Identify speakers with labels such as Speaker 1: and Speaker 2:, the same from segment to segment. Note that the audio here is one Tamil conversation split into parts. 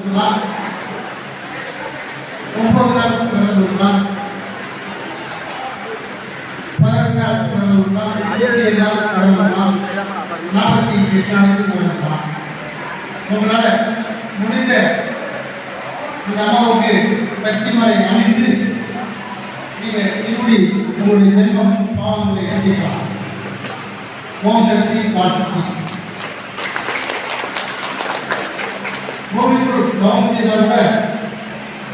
Speaker 1: 9 நாள் விரதம் இருக்கலாம், 18 நாள் விரதம் இருக்கலாம், 27 நாள் விரதம் இருக்கலாம், 48 நாளைக்கு விரதம் இருக்கலாம். உங்களால் முடிந்த அந்த அம்மாவுக்கு சக்தி மலை அணிந்து நீங்கள் இப்படி உங்களுடைய ஜென்மம் பாவங்களை ஏற்றிக்கலாம். ஓம் சக்தி காசக்தி. நோய்க்கு தவம் செய்தால் கூட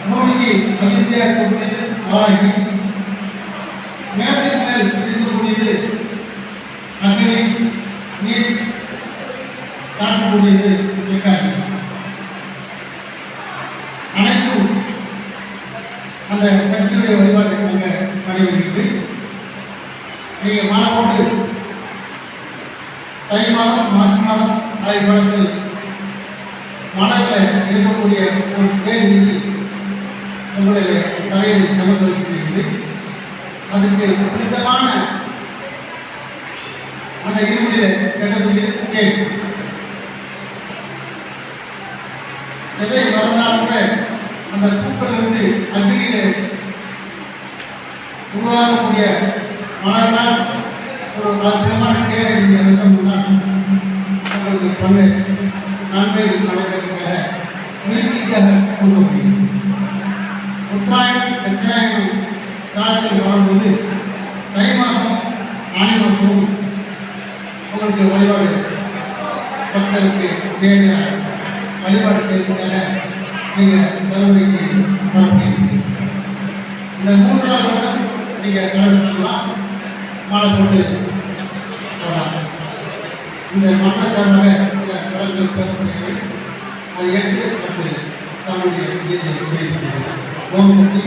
Speaker 1: நோய்க்கு அதிர்ச்சியாக இருக்கக்கூடியது ஆராய்ச்சி, நிலத்தின் மேல் இருக்கக்கூடியது அக்னி, நீர் காட்டக்கூடியது ஏற்காடு. அனைத்தும் அந்த சக்தியுடைய வழிபாட்டை அங்கே நடைபெறுகிறது. நீங்கள் மாலை போட்டு தை மாதம் மாசி மாதம் ஆகிய காலத்தில் மலரில் இருக்கக்கூடிய ஒரு தேன் நீதி உங்களுடைய தலையில் சமர்ப்பிக்கிறது. அதுக்கு பிடித்தமான அந்த இருமுடியில் கட்டக்கூடியது தேன். எதை மறந்தாலும் கூட அந்த பூக்களிலிருந்து அக்னியில் உருவாகக்கூடிய மலர்னால் ஒரு அற்புதமான தேனை நீங்கள் அம்சம் பண்ணால் உங்களுக்கு பண்ணு நன்மைகள் நடக்கிறதுக்காக நிறுத்திக்காக கொடுக்க முடியும். உத்தராயணம் தட்சிணாயணம் காலத்தில் வரும்போது தை மாதம் ஆணி மாதமும் உங்களுக்கு வழிபாடு பக்தருக்கு நேரடியாக வழிபாடு செய்வதற்காக நீங்கள் தருமபுரிக்கு வரப்படுகிறீங்க. இந்த 3 நாள் விரதம் நீங்கள் கடைபிடிச்சிக்கலாம், மாலை போட்டு போகலாம். இந்த மற்ற சார்பாக சில வழக்குகள் பேசப்படுகிறது, அதை ஏற்று அடுத்து சாமியுடைய விஜயத்தை வெளியிடுகிறது. ஓம் சக்தி.